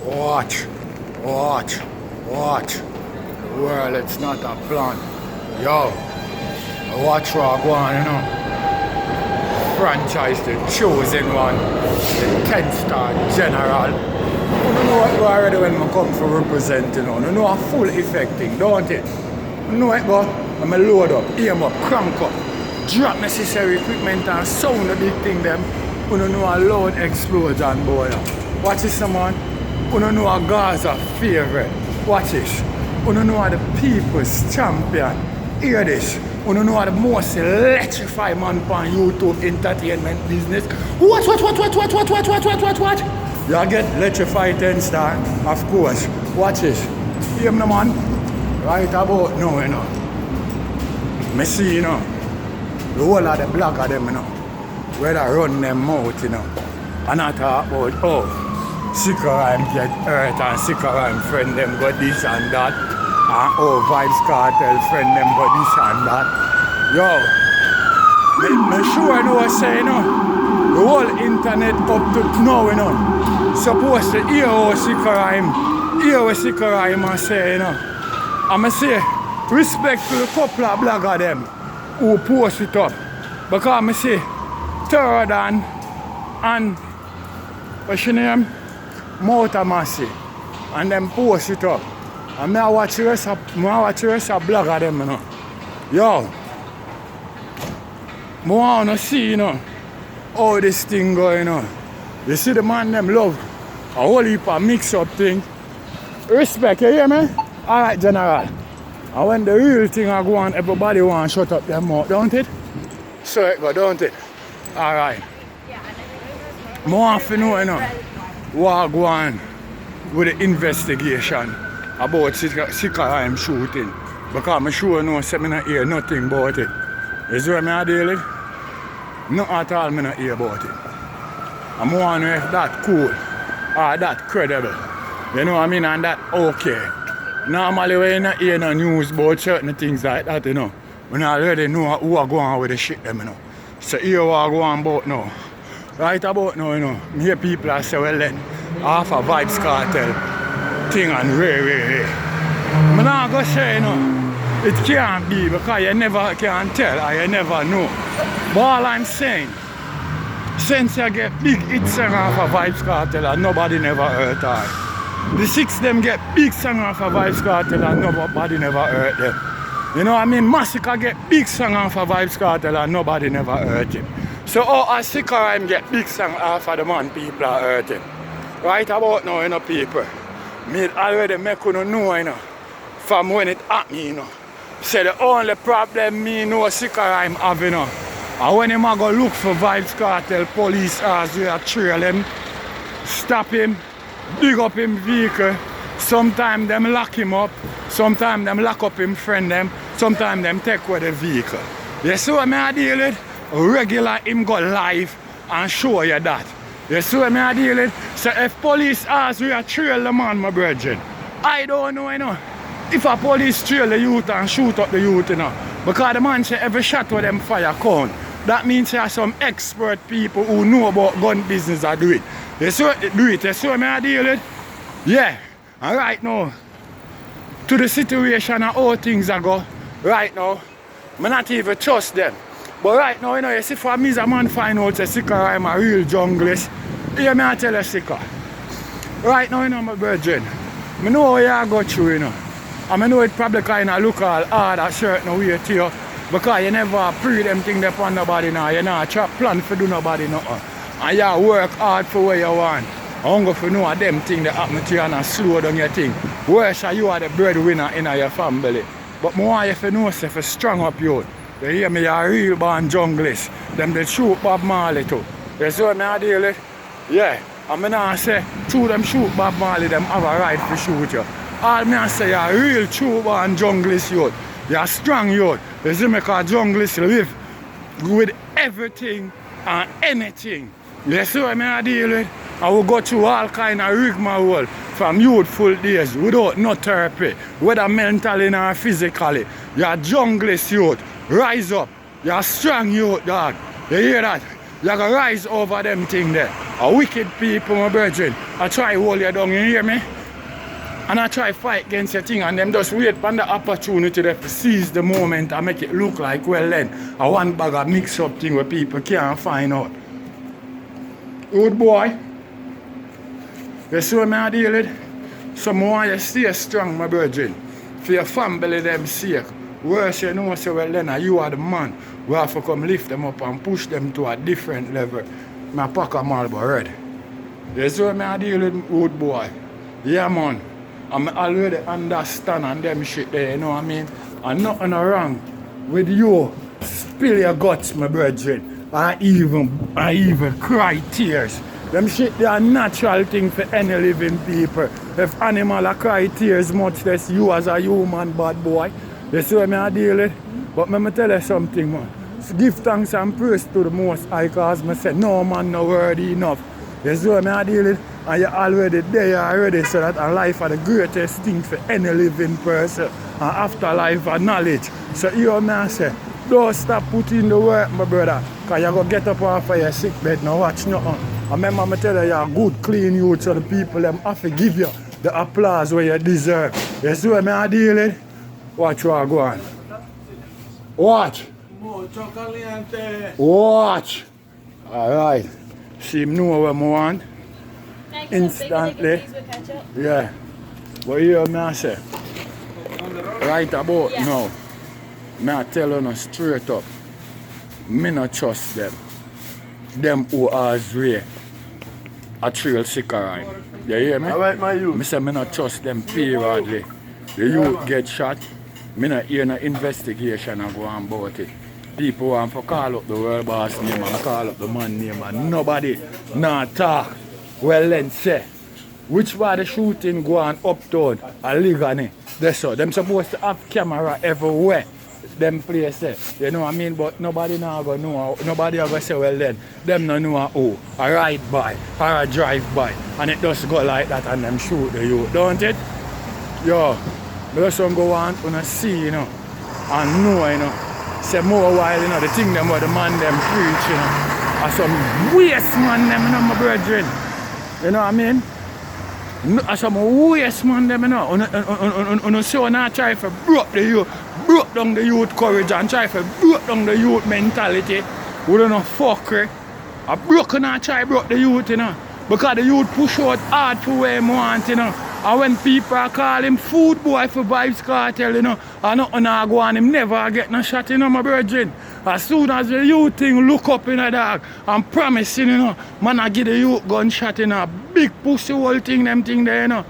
Watch. The world, it's not a plan. Yo, watch what I go on, you know. Franchise, the chosen one, the 10-star general. You know what go already when I come for representing, you know a full effect thing, don't it? You know what go? I'm a load up, aim up, crank up, drop necessary equipment and sound the big thing them. You know a loud explosion, boy. Watch this, man. You know a Gaza favorite. Watch this. You know the people's champion. Hear this. You know the most electrified man on YouTube entertainment business. What? You get electrified 10-star, of course. Watch this. Hear me, man. Right about now, you know. Me see, you know. The whole of the blog of them, you know. Where they run them mouth, you know. And I talk about, oh, Sitka rymes get hurt and Sitka rymes friend them got this and that. And oh, Vibes Cartel friend them got this and that. Yo, me sure know what I say, you know. The whole internet up to now, you know. Supposed to hear how Sitka rymes, hear what Sitka rymes say, you know. And I say, respect to the couple of bloggers them who post it up. Because I say, third and what's your name? Motor Massey. And them post it up. And I watch the rest of blogger them, you know. Yo. I want to see, you know, how this thing going, you know. You see the man them love a whole heap of mix up thing. Respect, you hear me? Alright, General. And when the real thing I go on, everybody want to shut up their mouth, don't it? So it go, don't it? Alright. I want to know, you know, what go on with the investigation about Sitka rymes shooting. Because I'm sure no say me not hear nothing about it. You see what I deal with? Not at all me not hear about it. I'm wondering if that cool or that credible. You know what I mean? And that okay. Normally when you not hear no news about certain things like that, you know, we already know who are going on with the shit them, you know. So here what I go on about now. Right about now, you know, I hear people are say, well then, half a Vibes Cartel thing and ray. I'm not going to say, you know, it can't be because you never can tell or you never know. But all I'm saying, since you get big hit song off a Vibes Cartel and nobody never hurt her. The six them get big song off a Vibes Cartel and nobody never hurt them. You know what I mean? Massacre get big song off a Vibes Cartel and nobody never hurt him. So how a Sitka rymes get big song off of the man people are hurting. Right about now, you know, people. Me already make you know, you know, from when it happened, you know. Say the only problem me know Sitka rymes have, you know. And when him go look for Vibes Cartel police as we are trail him, stop him, dig up him vehicle. Sometimes them lock him up, sometimes them lock up him friend them, sometimes them take away the vehicle. You see what I deal with? Regular him go live and show you that. You see what I deal with? So if police ask we are trail the man, my brethren, I don't know, you know. If a police trail the youth and shoot up the youth, you know. Because the man say every shot with them fire count. That means there are some expert people who know about gun business that do it. You see what do it? You see what I deal with? Yeah. And right now, to the situation and how things are go, right now, I not even trust them. But right now, you know, you see for me as a man find out that Sitka rymes a real junglist. Hear me I tell you, Sitka. Right now, you know, my brethren, I know how you go through, you know. And I know it probably kind of look all hard at certain way to you. Because you never pre them things upon nobody now. You not plan for do nobody nothing. And you work hard for what you want. I want to know them things that happen to you and slow down your thing. Worse, you are the breadwinner in your family. But I want you to know yourself a strong up you. You hear me, you're a real born junglist. Them they shoot Bob Marley too. You see what I deal with? Yeah. And I not say, true them shoot Bob Marley, them have a right to shoot you. All me say, you're a real true born junglist youth. You're a strong youth. You see me, because junglists live with everything and anything. You see what I deal with? I will go through all kind of rigmarole from youthful days without no therapy, whether mentally or physically. You're a junglist youth. Rise up. You're a strong youth, dog. You hear that? You gotta rise over them thing there. A wicked people, my brethren. I try hold you down, you hear me? And I try fight against your thing and them just wait for the opportunity to seize the moment and make it look like, well then, a one bag of mix up thing where people can't find out. Good boy. You see what I deal with? So I want you to stay strong, my brethren. For your family them sake. Worse you know, so well then you are the man. We have to come lift them up and push them to a different level. My pack a Marlboro red. You see what I deal with, good boy? Yeah man. I'm already understand and them shit there, you know what I mean? And nothing wrong with you spill your guts, my brethren. I even cry tears. Them shit they are natural thing for any living people. If animal are cry tears, much less you as a human bad boy. You see what I deal with? But let me tell you something, man. So give thanks and praise to the Most High, cause I said no man no worthy enough. You see what I deal with? And you're already there already, so that a life are the greatest thing for any living person. And afterlife are knowledge. So you know I say, don't stop putting the work, my brother. Cause you're gonna get up off of your sick bed now watch nothing. I remember me tell you, you're a good, clean youth, so the people them have to give you the applause where you deserve. You see what I deal with? Watch what I go on. Watch. Watch. Alright. See him know what I want. Instantly. Yeah. What you hear me say? Right about now. I tell you straight up. Me not trust them. Them who are way a trail Sitka rhyme. You hear me? Alright, my youth. I say me not trust them periodly. The youth get shot. Me not hear no investigation and go on about it. People want to call up the world boss name and call up the man name and nobody not talk. Well then say, which way the shooting go on uptown, a Ligani, that's all. Them supposed to have camera everywhere. Them places, you know what I mean? But nobody now gonna know, nobody ever say, well then, them no know who, a ride by, or a drive by, and it just go like that and them shoot the youth, don't it? Yo, but just go on and see, you know, and know, you know. Say more while, you know, the thing them what the man them preach, you know. Are some waste man them, you know, my brethren. You know what I mean? Are some waste man them, you know. On so now try to broke down the youth courage and try to broke down the youth mentality. We don't know fuckery. I broke the youth, you know. Because the youth push out hard for where they want, you know. And when people call him food boy for Vibes Cartel, you know, and nothing go on, him never get no shot, you know, my brethren. As soon as the youth thing look up in a dog and promising, you know, man, I give the youth gunshot, you know, big pussy whole thing, them thing there, you know.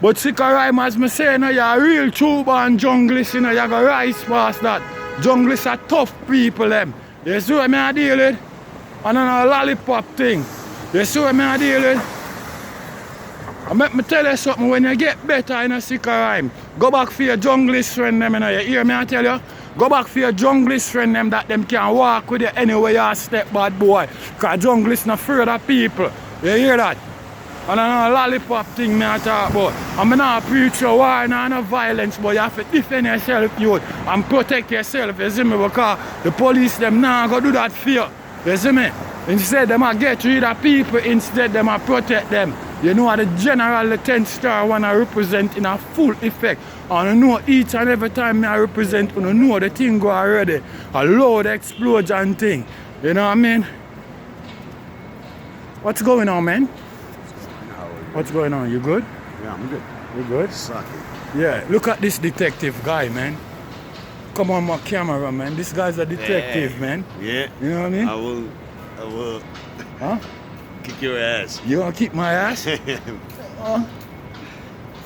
But Sitka rhyme, as me say, you know, you're a real true born junglist, you know, you got rise past that. Junglists are tough people, them. You see what I deal with? And on a lollipop thing. You see what I deal with? I make me tell you something, when you get better in a Sitka rhyme, go back for your junglist friend them, you know, you hear me I tell you? Go back for your junglist friend them that them can walk with you anywhere you step, bad boy. Because junglists not afraid of people. You hear that? And I know a lollipop thing me I talk about. I'm not preach a war, no violence, but you have to defend yourself, youth, and protect yourself, you see me? Because the police them now go do that for you. You see me? Instead, them a get rid of people, instead them a protect them. You know the general, the 10 star one I represent in a full effect. And you know each and every time I represent, you know the thing go already. A loud explosion thing. You know what I mean? What's going on, man? What's going on? You good? Yeah, I'm good. You good? Suck it. Yeah, look at this detective guy, man. Come on my camera, man. This guy's a detective, man. Yeah. You know what I mean? I will. Huh? Kick your ass. You gonna kick my ass?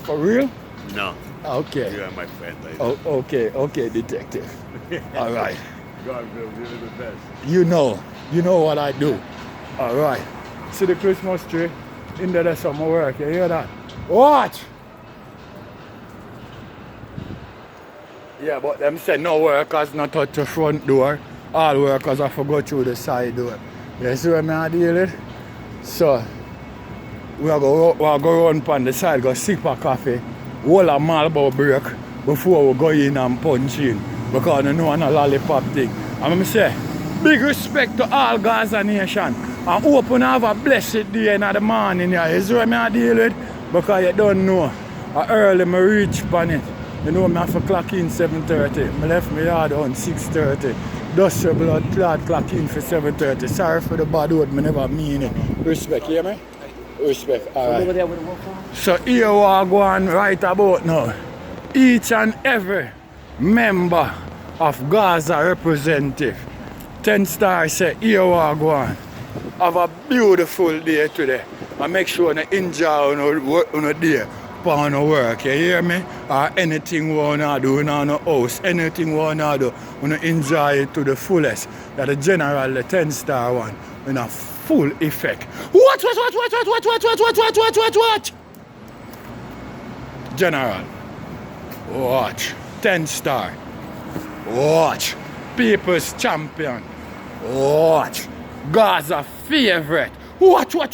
For real? No. Okay. You are my friend. Oh, okay, detective. All right. God, Bill, you're the best. You know what I do. All right. See the Christmas tree? In there, there's some work. You hear that? Watch. Yeah, but them say no workers not touch the front door. All workers have to go through the side door. You see what I deal with? So, we are going to run on the side, go sip a coffee, hold a Marlboro break before we go in and punch in. Because I know a lollipop thing. And I say, Big respect to all Gaza nation. And hope you have a blessed day in the morning here. You see what I deal with? Because you don't know. Early I reach upon it. You know I have to clock in 7:30. I left my yard on 6:30. Dust your blood clock in for 7:30. Sorry for the bad word, I never mean it. Respect, you hear me? Respect, alright. So here we are going right about now. Each and every member of Gaza representative. 10 stars say here we are going. Have a beautiful day today. And make sure you enjoy your day upon your work. You hear me? Or anything you want to do in your house. Anything you want to do. You enjoy it to the fullest. That the general, the 10 star one, in a full effect. Watch! General. Watch. 10 star. Watch. People's champion. Watch. Gaza favorite. Watch. Watch.